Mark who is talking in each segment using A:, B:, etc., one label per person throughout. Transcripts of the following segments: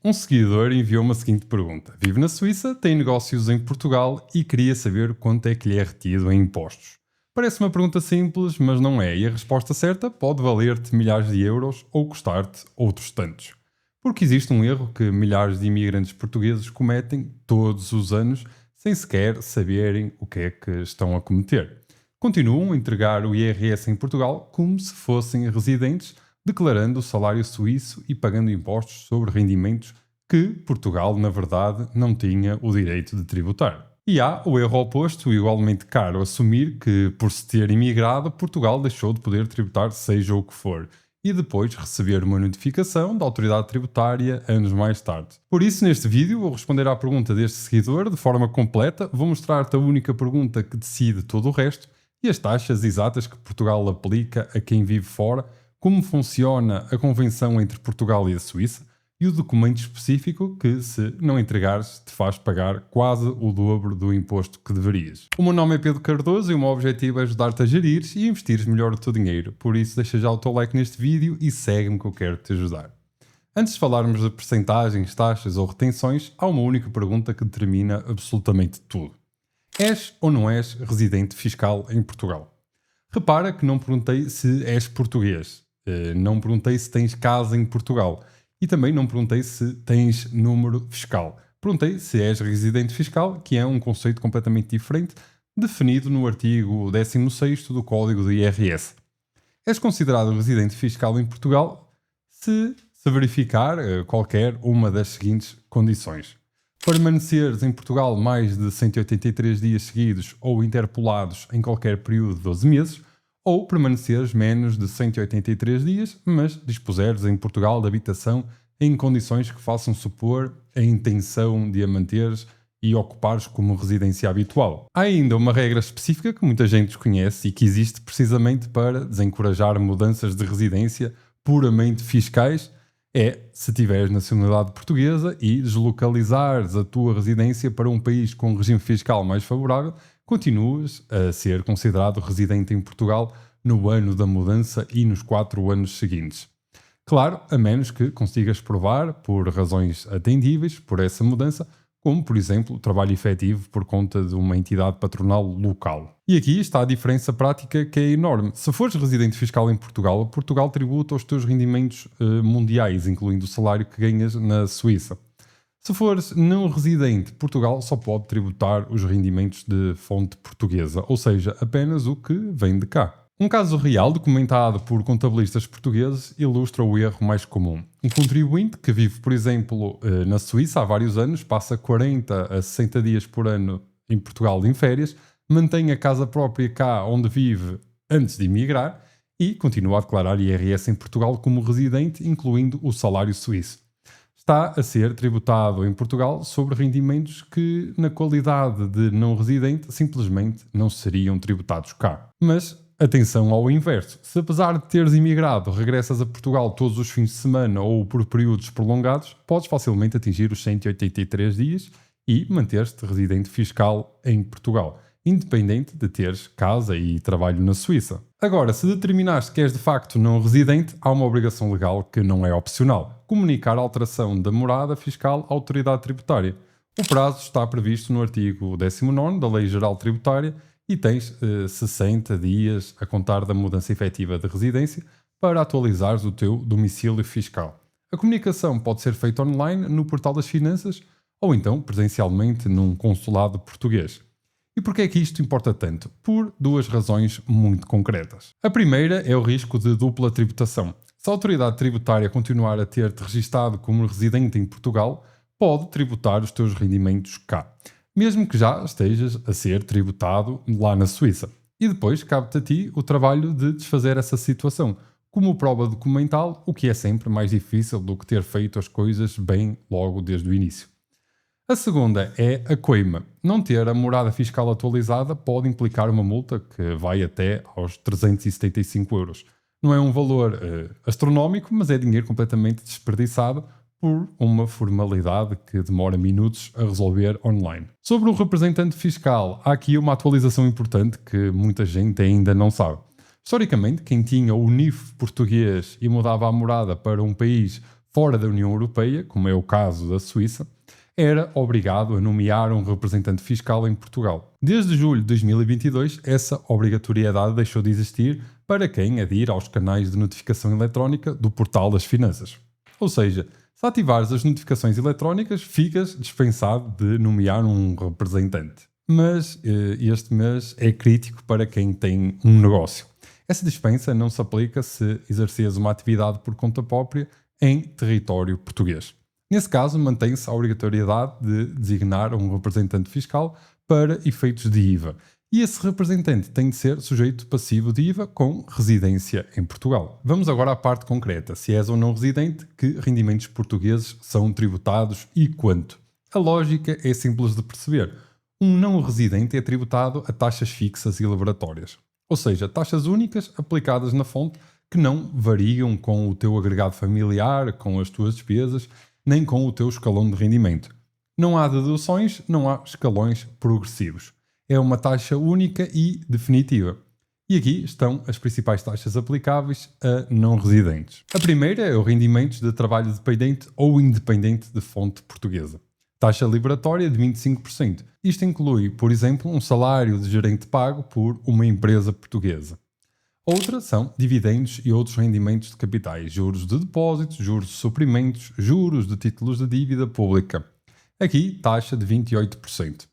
A: Um seguidor enviou-me a seguinte pergunta. Vive na Suíça, tem negócios em Portugal e queria saber quanto é que lhe é retido em impostos. Parece uma pergunta simples, mas não é, e a resposta certa pode valer-te milhares de euros ou custar-te outros tantos. Porque existe um erro que milhares de imigrantes portugueses cometem todos os anos sem sequer saberem o que é que estão a cometer. Continuam a entregar o IRS em Portugal como se fossem residentes, declarando o salário suíço e pagando impostos sobre rendimentos que Portugal, na verdade, não tinha o direito de tributar. E há o erro oposto, igualmente caro, assumir que, por se ter imigrado, Portugal deixou de poder tributar seja o que for, e depois receber uma notificação da autoridade tributária anos mais tarde. Por isso, neste vídeo, vou responder à pergunta deste seguidor de forma completa, vou mostrar-te a única pergunta que decide todo o resto e as taxas exatas que Portugal aplica a quem vive fora, como funciona a convenção entre Portugal e a Suíça, e o documento específico que, se não entregares, te faz pagar quase o dobro do imposto que deverias. O meu nome é Pedro Cardoso e o meu objetivo é ajudar-te a gerir e investir melhor o teu dinheiro. Por isso, deixa já o teu like neste vídeo e segue-me que eu quero te ajudar. Antes de falarmos de percentagens, taxas ou retenções, há uma única pergunta que determina absolutamente tudo. És ou não és residente fiscal em Portugal? Repara que não perguntei se és português, não perguntei se tens casa em Portugal. E também não perguntei se tens número fiscal. Perguntei se és residente fiscal, que é um conceito completamente diferente, definido no artigo 16º do Código do IRS. És considerado residente fiscal em Portugal se verificar qualquer uma das seguintes condições. Permaneceres em Portugal mais de 183 dias seguidos ou interpolados em qualquer período de 12 meses, ou permaneceres menos de 183 dias, mas dispuseres em Portugal de habitação em condições que façam supor a intenção de a manteres e ocupares como residência habitual. Há ainda uma regra específica que muita gente desconhece e que existe precisamente para desencorajar mudanças de residência puramente fiscais, se tiveres nacionalidade portuguesa e deslocalizares a tua residência para um país com um regime fiscal mais favorável, continuas a ser considerado residente em Portugal no ano da mudança e nos 4 anos seguintes. Claro, a menos que consigas provar, por razões atendíveis, por essa mudança, como, por exemplo, trabalho efetivo por conta de uma entidade patronal local. E aqui está a diferença prática que é enorme. Se fores residente fiscal em Portugal, Portugal tributa os teus rendimentos mundiais, incluindo o salário que ganhas na Suíça. Se fores não residente, Portugal só pode tributar os rendimentos de fonte portuguesa, ou seja, apenas o que vem de cá. Um caso real documentado por contabilistas portugueses ilustra o erro mais comum. Um contribuinte que vive, por exemplo, na Suíça há vários anos, passa 40 a 60 dias por ano em Portugal em férias, mantém a casa própria cá onde vive antes de emigrar e continua a declarar IRS em Portugal como residente, incluindo o salário suíço. Está a ser tributado em Portugal sobre rendimentos que, na qualidade de não residente, simplesmente não seriam tributados cá. Mas atenção ao inverso. Se apesar de teres imigrado, regressas a Portugal todos os fins de semana ou por períodos prolongados, podes facilmente atingir os 183 dias e manter-te residente fiscal em Portugal, independente de teres casa e trabalho na Suíça. Agora, se determinaste que és de facto não residente, há uma obrigação legal que não é opcional: comunicar a alteração da morada fiscal à autoridade tributária. O prazo está previsto no artigo 19º da Lei Geral Tributária e tens 60 dias a contar da mudança efetiva de residência para atualizares o teu domicílio fiscal. A comunicação pode ser feita online no Portal das Finanças ou então presencialmente num consulado português. E porquê é que isto importa tanto? Por duas razões muito concretas. A primeira é o risco de dupla tributação. Se a autoridade tributária continuar a ter-te registado como residente em Portugal, pode tributar os teus rendimentos cá, mesmo que já estejas a ser tributado lá na Suíça. E depois cabe-te a ti o trabalho de desfazer essa situação, como prova documental, o que é sempre mais difícil do que ter feito as coisas bem logo desde o início. A segunda é a coima. Não ter a morada fiscal atualizada pode implicar uma multa que vai até aos 375 euros. Não é um valor astronómico, mas é dinheiro completamente desperdiçado por uma formalidade que demora minutos a resolver online. Sobre o representante fiscal, há aqui uma atualização importante que muita gente ainda não sabe. Historicamente, quem tinha o NIF português e mudava a morada para um país fora da União Europeia, como é o caso da Suíça, era obrigado a nomear um representante fiscal em Portugal. Desde julho de 2022, essa obrigatoriedade deixou de existir para quem adira aos canais de notificação eletrónica do Portal das Finanças. Ou seja, se ativares as notificações eletrónicas, ficas dispensado de nomear um representante. Mas este mês é crítico para quem tem um negócio. Essa dispensa não se aplica se exerces uma atividade por conta própria em território português. Nesse caso, mantém-se a obrigatoriedade de designar um representante fiscal para efeitos de IVA. E esse representante tem de ser sujeito passivo de IVA com residência em Portugal. Vamos agora à parte concreta, se és ou não residente, que rendimentos portugueses são tributados e quanto. A lógica é simples de perceber. Um não residente é tributado a taxas fixas e liberatórias, ou seja, taxas únicas aplicadas na fonte que não variam com o teu agregado familiar, com as tuas despesas, nem com o teu escalão de rendimento. Não há deduções, não há escalões progressivos. É uma taxa única e definitiva. E aqui estão as principais taxas aplicáveis a não residentes. A primeira é o rendimento de trabalho dependente ou independente de fonte portuguesa. Taxa liberatória de 25%. Isto inclui, por exemplo, um salário de gerente pago por uma empresa portuguesa. Outra são dividendos e outros rendimentos de capitais, juros de depósitos, juros de suprimentos, juros de títulos de dívida pública. Aqui, taxa de 28%.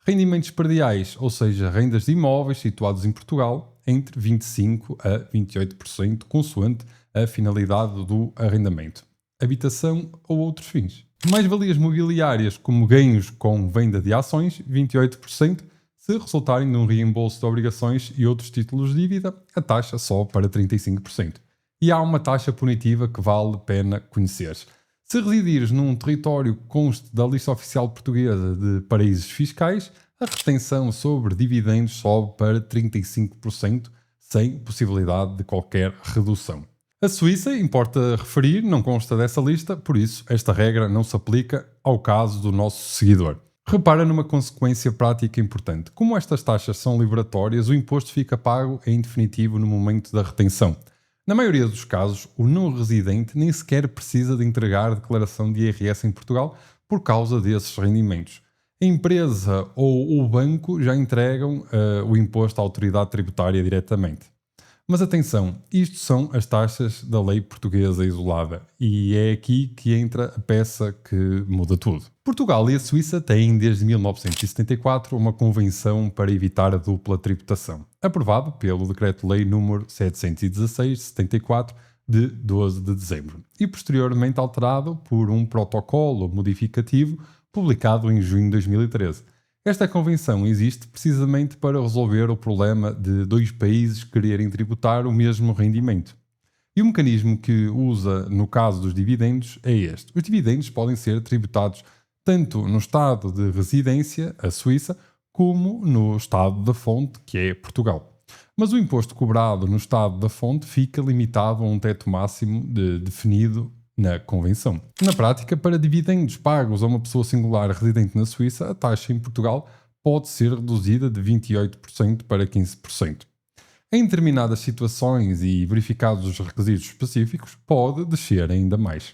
A: Rendimentos perdiais, ou seja, rendas de imóveis situados em Portugal, entre 25% a 28%, consoante a finalidade do arrendamento, habitação ou outros fins. Mais-valias mobiliárias, como ganhos com venda de ações, 28%, se resultarem de um reembolso de obrigações e outros títulos de dívida, a taxa sobe para 35%. E há uma taxa punitiva que vale a pena conhecer. Se residires num território que conste da lista oficial portuguesa de paraísos fiscais, a retenção sobre dividendos sobe para 35%, sem possibilidade de qualquer redução. A Suíça, importa referir, não consta dessa lista, por isso esta regra não se aplica ao caso do nosso seguidor. Repara numa consequência prática importante. Como estas taxas são liberatórias, o imposto fica pago em definitivo no momento da retenção. Na maioria dos casos, o não residente nem sequer precisa de entregar a declaração de IRS em Portugal por causa desses rendimentos. A empresa ou o banco já entregam o imposto à autoridade tributária diretamente. Mas atenção, isto são as taxas da lei portuguesa isolada e é aqui que entra a peça que muda tudo. Portugal e a Suíça têm desde 1974 uma convenção para evitar a dupla tributação, aprovado pelo Decreto-Lei nº 716/74 de 12 de dezembro e posteriormente alterado por um protocolo modificativo publicado em junho de 2013. Esta convenção existe precisamente para resolver o problema de dois países quererem tributar o mesmo rendimento. E o mecanismo que usa no caso dos dividendos é este. Os dividendos podem ser tributados tanto no estado de residência, a Suíça, como no estado da fonte, que é Portugal. Mas o imposto cobrado no estado da fonte fica limitado a um teto máximo definido na Convenção. Na prática, para dividendos pagos a uma pessoa singular residente na Suíça, a taxa em Portugal pode ser reduzida de 28% para 15%. Em determinadas situações e verificados os requisitos específicos, pode descer ainda mais.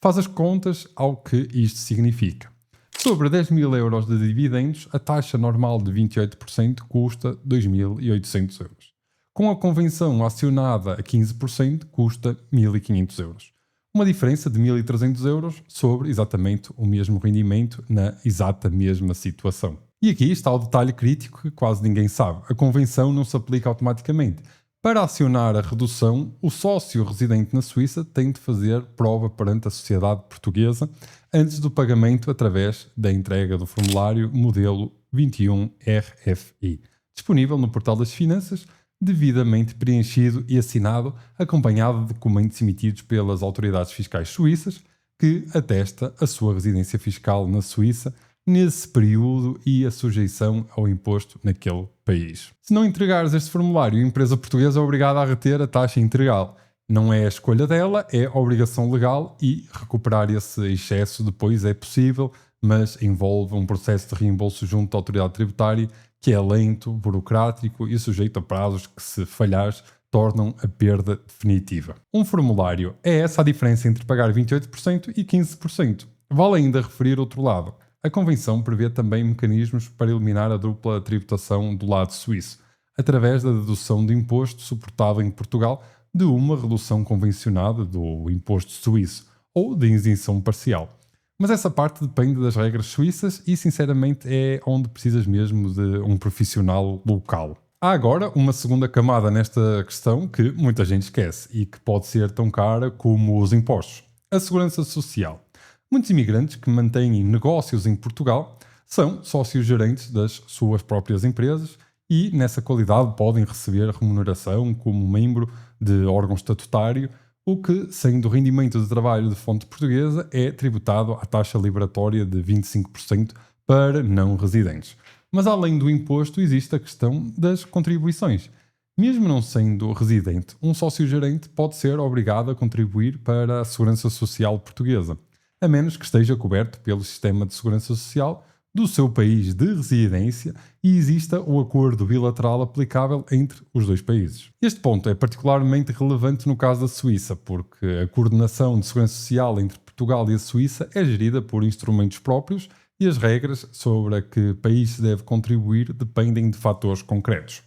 A: Faz as contas ao que isto significa. Sobre 10.000 euros de dividendos, a taxa normal de 28% custa 2.800 euros. Com a convenção acionada a 15%, custa 1.500 euros. Uma diferença de 1.300 euros sobre exatamente o mesmo rendimento na exata mesma situação. E aqui está o detalhe crítico que quase ninguém sabe. A convenção não se aplica automaticamente. Para acionar a redução, o sócio residente na Suíça tem de fazer prova perante a sociedade portuguesa antes do pagamento através da entrega do formulário modelo 21 RFI, disponível no Portal das Finanças, devidamente preenchido e assinado, acompanhado de documentos emitidos pelas autoridades fiscais suíças, que atesta a sua residência fiscal na Suíça nesse período e a sujeição ao imposto naquele país. Se não entregares este formulário, a empresa portuguesa é obrigada a reter a taxa integral. Não é a escolha dela, é a obrigação legal e recuperar esse excesso depois é possível, mas envolve um processo de reembolso junto à autoridade tributária que é lento, burocrático e sujeito a prazos que, se falhares, tornam a perda definitiva. Um formulário é essa a diferença entre pagar 28% e 15%. Vale ainda referir outro lado. A Convenção prevê também mecanismos para eliminar a dupla tributação do lado suíço, através da dedução de imposto suportável em Portugal de uma redução convencionada do imposto suíço ou de isenção parcial. Mas essa parte depende das regras suíças e, sinceramente, é onde precisas mesmo de um profissional local. Há agora uma segunda camada nesta questão que muita gente esquece e que pode ser tão cara como os impostos: a segurança social. Muitos imigrantes que mantêm negócios em Portugal são sócios gerentes das suas próprias empresas e, nessa qualidade, podem receber remuneração como membro de órgão estatutário, o que, sendo rendimento de trabalho de fonte portuguesa, é tributado à taxa liberatória de 25% para não residentes. Mas além do imposto, existe a questão das contribuições. Mesmo não sendo residente, um sócio-gerente pode ser obrigado a contribuir para a Segurança Social portuguesa, a menos que esteja coberto pelo sistema de segurança social do seu país de residência e exista o acordo bilateral aplicável entre os dois países. Este ponto é particularmente relevante no caso da Suíça, porque a coordenação de segurança social entre Portugal e a Suíça é gerida por instrumentos próprios e as regras sobre a que país se deve contribuir dependem de fatores concretos.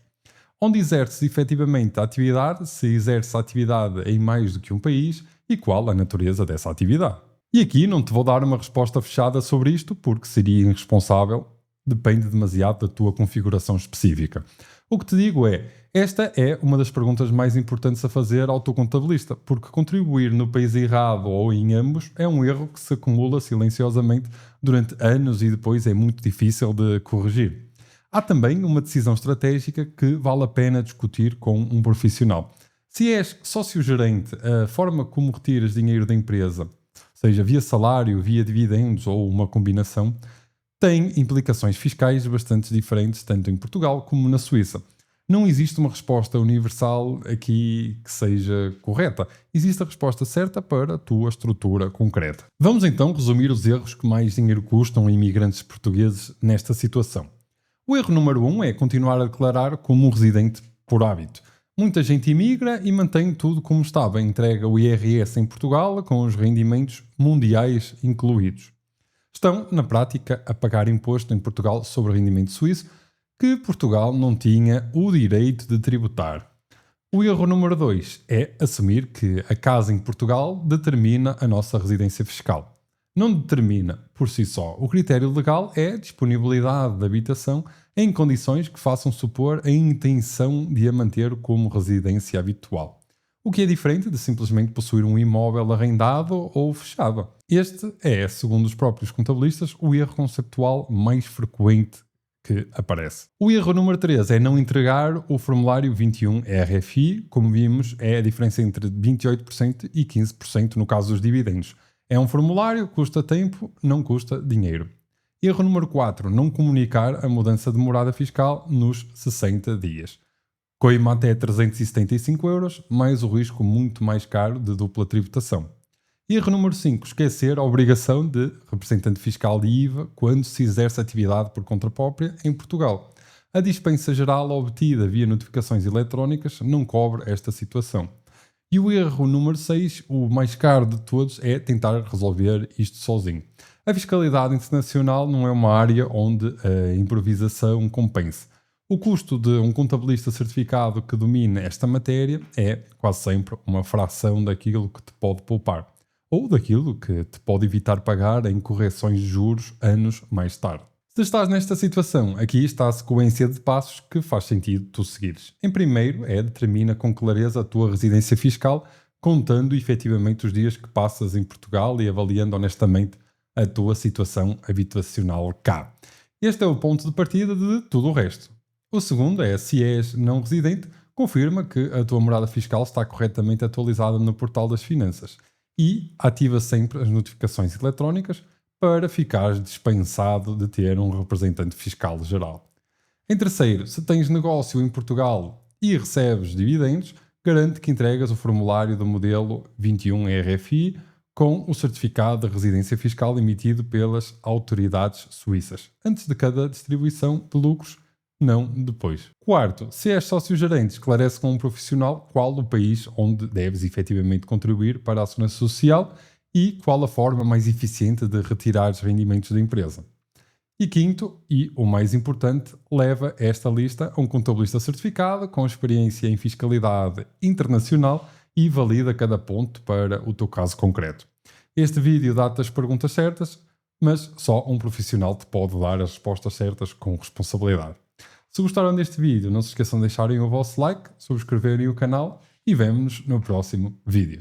A: Onde exerce efetivamente a atividade, se exerce a atividade em mais do que um país e qual a natureza dessa atividade. E aqui não te vou dar uma resposta fechada sobre isto, porque seria irresponsável, depende demasiado da tua configuração específica. O que te digo é, esta é uma das perguntas mais importantes a fazer ao teu contabilista, porque contribuir no país errado ou em ambos é um erro que se acumula silenciosamente durante anos e depois é muito difícil de corrigir. Há também uma decisão estratégica que vale a pena discutir com um profissional. Se és sócio-gerente, a forma como retiras dinheiro da empresa, seja via salário, via dividendos ou uma combinação, tem implicações fiscais bastante diferentes tanto em Portugal como na Suíça. Não existe uma resposta universal aqui que seja correta. Existe a resposta certa para a tua estrutura concreta. Vamos então resumir os erros que mais dinheiro custam a imigrantes portugueses nesta situação. O erro número 1 é continuar a declarar como um residente por hábito. Muita gente imigra e mantém tudo como estava, entrega o IRS em Portugal com os rendimentos mundiais incluídos. Estão, na prática, a pagar imposto em Portugal sobre rendimento suíço, que Portugal não tinha o direito de tributar. O erro número 2 é assumir que a casa em Portugal determina a nossa residência fiscal. Não determina por si só. O critério legal é a disponibilidade de habitação em condições que façam supor a intenção de a manter como residência habitual. O que é diferente de simplesmente possuir um imóvel arrendado ou fechado. Este é, segundo os próprios contabilistas, o erro conceptual mais frequente que aparece. O erro número 3 é não entregar o formulário 21 RFI. Como vimos, é a diferença entre 28% e 15% no caso dos dividendos. É um formulário, custa tempo, não custa dinheiro. Erro número 4. Não comunicar a mudança de morada fiscal nos 60 dias. Coima até 375 euros, mais o risco muito mais caro de dupla tributação. Erro número 5. Esquecer a obrigação de representante fiscal de IVA quando se exerce atividade por conta própria em Portugal. A dispensa geral obtida via notificações eletrónicas não cobre esta situação. E o erro número 6, o mais caro de todos, é tentar resolver isto sozinho. A fiscalidade internacional não é uma área onde a improvisação compense. O custo de um contabilista certificado que domine esta matéria é quase sempre uma fração daquilo que te pode poupar, ou daquilo que te pode evitar pagar em correções de juros anos mais tarde. Se estás nesta situação, aqui está a sequência de passos que faz sentido tu seguires. Em primeiro determina com clareza a tua residência fiscal, contando efetivamente os dias que passas em Portugal e avaliando honestamente a tua situação habitacional cá. Este é o ponto de partida de tudo o resto. O segundo é, se és não residente, confirma que a tua morada fiscal está corretamente atualizada no portal das finanças e ativa sempre as notificações eletrónicas para ficares dispensado de ter um representante fiscal geral. Em terceiro, se tens negócio em Portugal e recebes dividendos, garante que entregas o formulário do modelo 21 RFI com o certificado de residência fiscal emitido pelas autoridades suíças, antes de cada distribuição de lucros não depois. Quarto, se és sócio-gerente, esclarece com um profissional qual o país onde deves efetivamente contribuir para a segurança social e qual a forma mais eficiente de retirar os rendimentos da empresa. E quinto, e o mais importante, leva esta lista a um contabilista certificado com experiência em fiscalidade internacional e valida cada ponto para o teu caso concreto. Este vídeo dá-te as perguntas certas, mas só um profissional te pode dar as respostas certas com responsabilidade. Se gostaram deste vídeo, não se esqueçam de deixarem o vosso like, subscreverem o canal e vemo-nos no próximo vídeo.